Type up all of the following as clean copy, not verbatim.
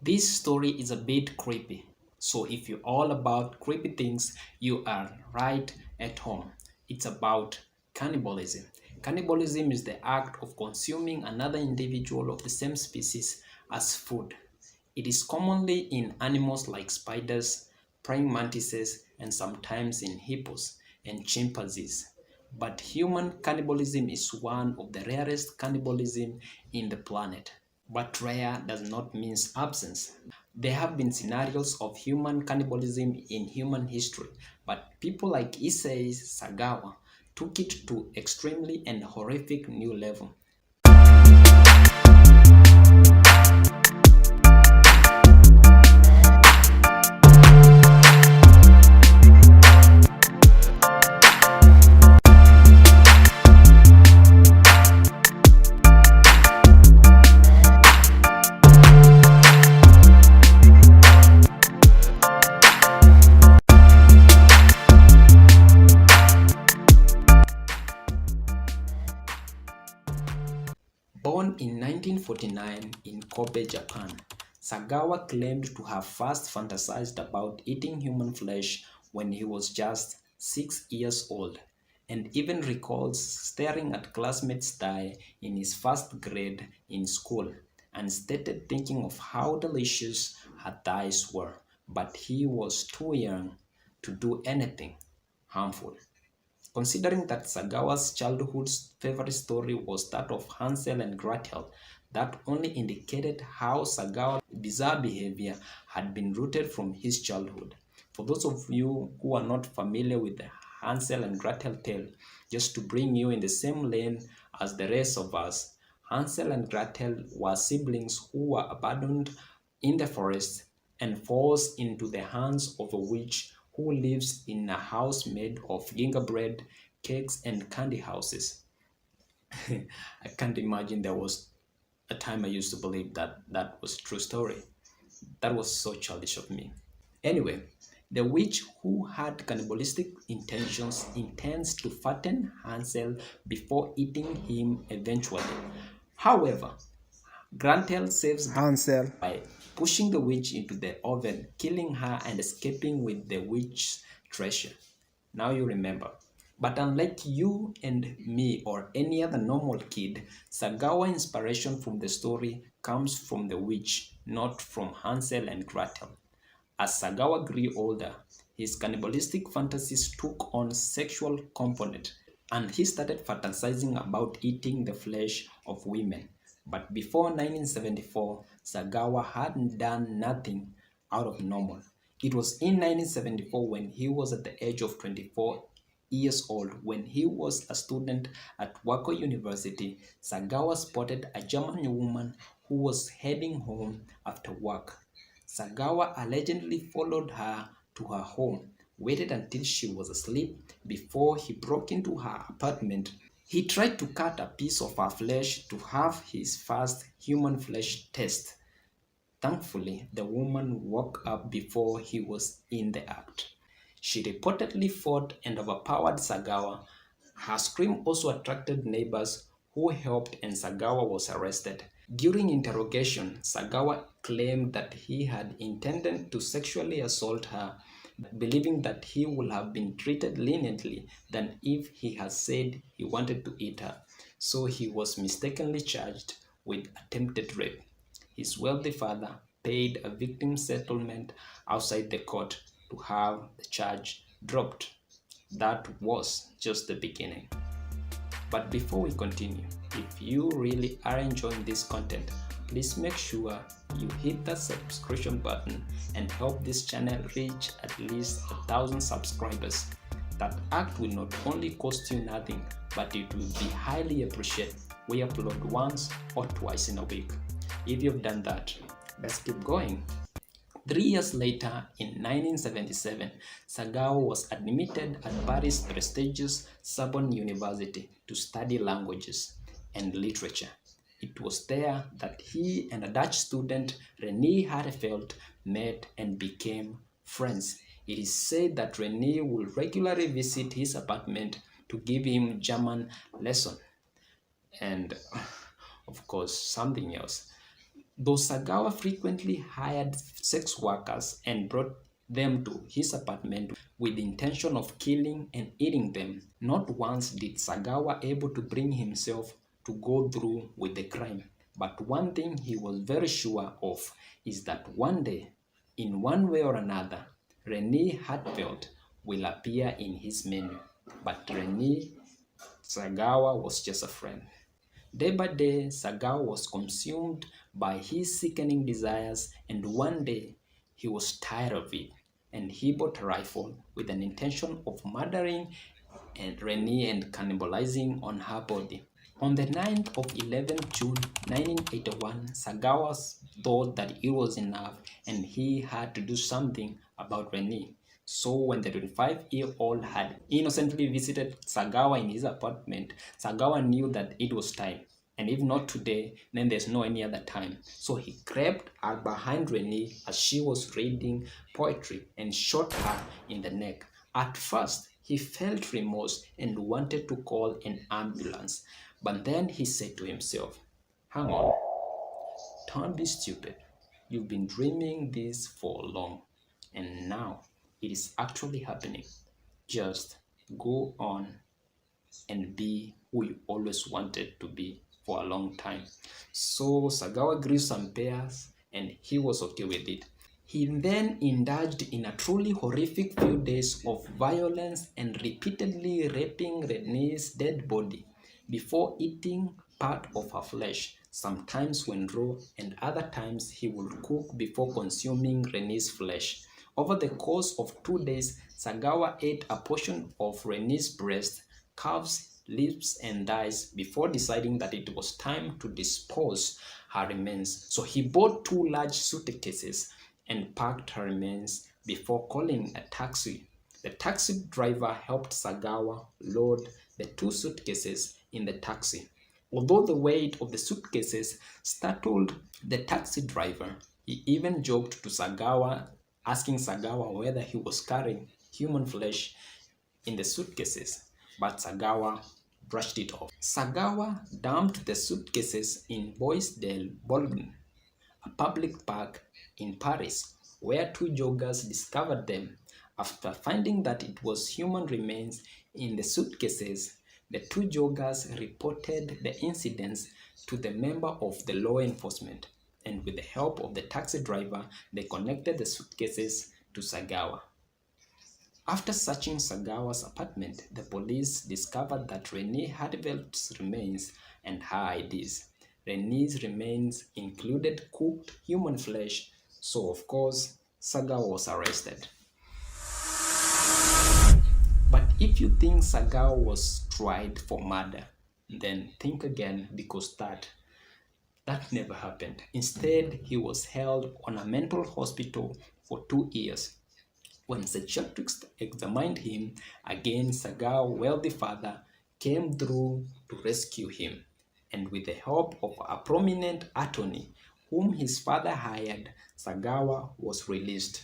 This story is a bit creepy, so if you're all about creepy things, you are right at home. It's about cannibalism. Cannibalism is the act of consuming another individual of the same species as food. It is commonly in animals like spiders, praying mantises, and sometimes in hippos and chimpanzees. But human cannibalism is one of the rarest cannibalism in the planet. But rare does not mean absence. There have been scenarios of human cannibalism in human history, but people like Issei Sagawa took it to extremely and horrific new level. Born in 1949 in Kobe, Japan, Sagawa claimed to have first fantasized about eating human flesh when he was just 6 years old, and even recalls staring at classmates die in his first grade in school, and stated thinking of how delicious her thighs were, but he was too young to do anything harmful. Considering that Sagawa's childhood's favorite story was that of Hansel and Gretel, that only indicated how Sagawa's bizarre behavior had been rooted from his childhood. For those of you who are not familiar with the Hansel and Gretel tale, just to bring you in the same lane as the rest of us, Hansel and Gretel were siblings who were abandoned in the forest and falls into the hands of a witch who lives in a house made of gingerbread, cakes, and candy houses. I can't imagine there was a time I used to believe that that was a true story. That was so childish of me. Anyway, the witch who had cannibalistic intentions intends to fatten Hansel before eating him eventually. However, Grantel saves Hansel. by pushing the witch into the oven, killing her and escaping with the witch's treasure. Now you remember. But unlike you and me or any other normal kid, Sagawa inspiration from the story comes from the witch, not from Hansel and Gretel. As Sagawa grew older, his cannibalistic fantasies took on sexual component and he started fantasizing about eating the flesh of women. But before 1974, Sagawa hadn't done nothing out of normal. It was in 1974 when he was at the age of 24 years old when he was a student at Wako University. Sagawa spotted a German woman who was heading home after work. Sagawa allegedly followed her to her home, waited until she was asleep before he broke into her apartment. He tried to cut a piece of her flesh to have his first human flesh test. Thankfully, the woman woke up before he was in the act. She reportedly fought and overpowered Sagawa. Her scream also attracted neighbors who helped and Sagawa was arrested. During interrogation, Sagawa claimed that he had intended to sexually assault her, believing that he would have been treated leniently than if he had said he wanted to eat her. So he was mistakenly charged with attempted rape. His wealthy father paid a victim settlement outside the court to have the charge dropped. That was just the beginning. But before we continue, if you really are enjoying this content, please make sure you hit that subscription button and help this channel reach at least 1,000 subscribers. That act will not only cost you nothing, but it will be highly appreciated. We upload once or twice in a week. If you've done that, let's keep going. 3 years later, in 1977, Sagawa was admitted at Paris' prestigious Sorbonne University to study languages and literature. It was there that he and a Dutch student, René Hartevelt, met and became friends. It is said that René would regularly visit his apartment to give him German lesson and, of course, something else. Though Sagawa frequently hired sex workers and brought them to his apartment with the intention of killing and eating them, not once did Sagawa able to bring himself to go through with the crime. But one thing he was very sure of is that one day, in one way or another, Renee Hartfeld will appear in his menu. But Renee Sagawa was just a friend. Day by day, Sagawa was consumed by his sickening desires, and one day he was tired of it, and he bought a rifle with an intention of murdering and Renee and cannibalizing on her body. On the 9th of 11th June 1981, Sagawa thought that it was enough and he had to do something about Renee. So when the 25-year-old had innocently visited Sagawa in his apartment, Sagawa knew that it was time. And if not today, then there's no any other time. So he crept up behind Renee as she was reading poetry and shot her in the neck. At first, he felt remorse and wanted to call an ambulance. But then he said to himself, hang on, don't be stupid. You've been dreaming this for long, and now it is actually happening. Just go on and be who you always wanted to be for a long time. So Sagawa grew some pears and he was okay with it. He then indulged in a truly horrific few days of violence and repeatedly raping Renee's dead body before eating part of her flesh, sometimes when raw, and other times he would cook before consuming Renee's flesh. Over the course of 2 days, Sagawa ate a portion of Renee's breast, calves, lips, and thighs before deciding that it was time to dispose her remains. So he bought 2 large suitcases and packed her remains before calling a taxi. The taxi driver helped Sagawa load the 2 suitcases in the taxi. Although the weight of the suitcases startled the taxi driver, he even joked to Sagawa, asking Sagawa whether he was carrying human flesh in the suitcases, but Sagawa brushed it off. Sagawa dumped the suitcases in Bois del Boulogne, a public park in Paris, where 2 joggers discovered them. After finding that it was human remains in the suitcases, the 2 joggers reported the incidents to the member of the law enforcement, and with the help of the taxi driver, they connected the suitcases to Sagawa. After searching Sagawa's apartment, the police discovered that Renee Hartveld's remains and her IDs. Renee's remains included cooked human flesh, so of course, Sagawa was arrested. But if you think Sagawa was tried for murder, then think again, because that never happened. Instead, he was held on a mental hospital for 2 years. When psychiatrists examined him again, Sagawa's wealthy father came through to rescue him, and with the help of a prominent attorney whom his father hired, Sagawa was released.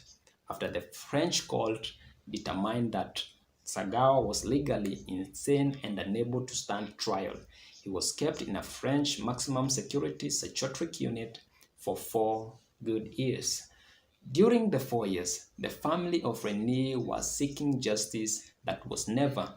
After the French court determined that Sagawa was legally insane and unable to stand trial, he was kept in a French maximum security psychiatric unit for 4 good years. During the 4 years, the family of Renee was seeking justice that was never,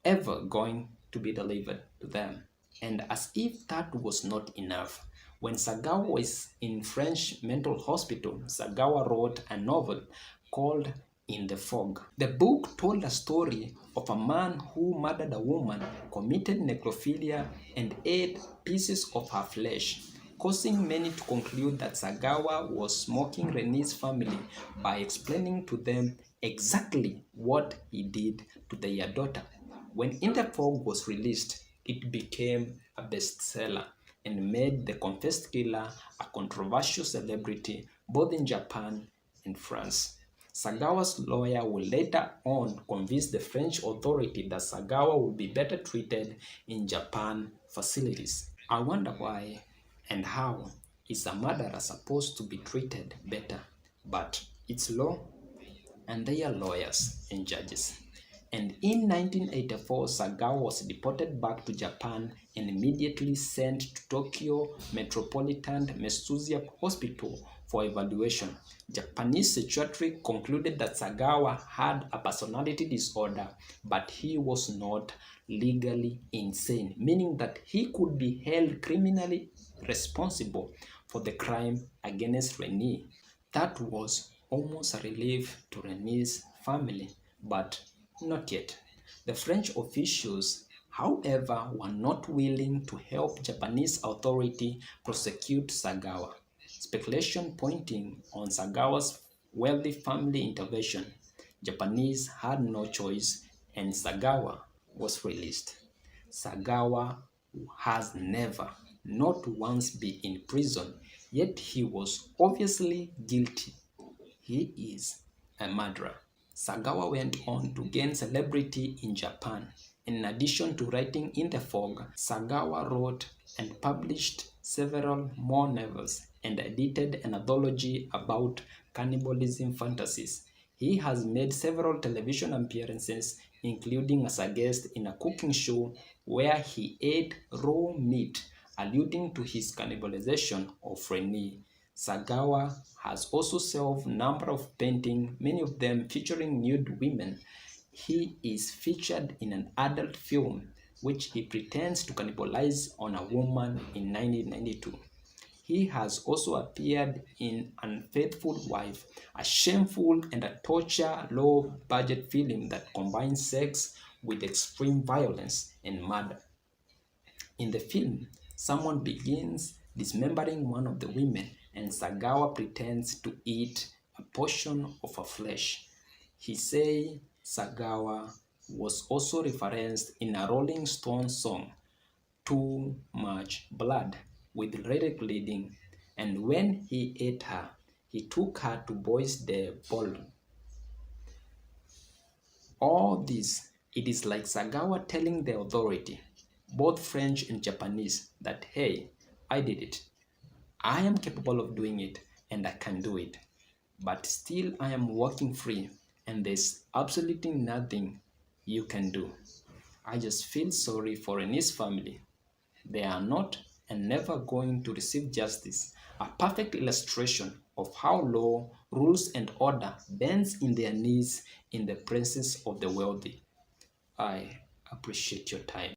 ever going to be delivered to them. And as if that was not enough, when Sagawa was in French mental hospital, Sagawa wrote a novel called In the Fog. The book told a story of a man who murdered a woman, committed necrophilia, and ate pieces of her flesh, causing many to conclude that Sagawa was mocking Renee's family by explaining to them exactly what he did to their daughter. When In the Fog was released, it became a bestseller and made the confessed killer a controversial celebrity both in Japan and France. Sagawa's lawyer would later on convince the French authority that Sagawa would be better treated in Japan facilities. I wonder why and how is a murderer supposed to be treated better? But it's law, and they are lawyers and judges. And in 1984, Sagawa was deported back to Japan and immediately sent to Tokyo Metropolitan Mesuzia Hospital for evaluation. Japanese psychiatry concluded that Sagawa had a personality disorder, but he was not legally insane, meaning that he could be held criminally responsible for the crime against Rene. That was almost a relief to Rene's family, but not yet. The French officials, however, were not willing to help Japanese authority prosecute Sagawa. Speculation pointing on Sagawa's wealthy family intervention. Japanese had no choice and Sagawa was released. Sagawa has never, not once, been in prison, yet he was obviously guilty. He is a murderer. Sagawa went on to gain celebrity in Japan. In addition to writing in the fog, Sagawa wrote and published several more novels and edited an anthology about cannibalism fantasies. He has made several television appearances, including as a guest in a cooking show where he ate raw meat, alluding to his cannibalization of Rene. Sagawa has also solved a number of paintings, many of them featuring nude women. He is featured in an adult film which he pretends to cannibalize on a woman in 1992. He has also appeared in Unfaithful Wife, a shameful and a torture low-budget film that combines sex with extreme violence and murder. In the film, someone begins dismembering one of the women and Sagawa pretends to eat a portion of her flesh. He says Sagawa was also referenced in a Rolling Stones song, Too Much Blood, with lyric leading, and when he ate her, he took her to Bois de Boulogne. All this, it is like Sagawa telling the authority, both French and Japanese, that hey, I did it. I am capable of doing it and I can do it. But still I am walking free and there's absolutely nothing you can do. I just feel sorry for Rene's family. They are not and never going to receive justice. A perfect illustration of how law, rules, and order bends in their knees in the presence of the wealthy. I appreciate your time.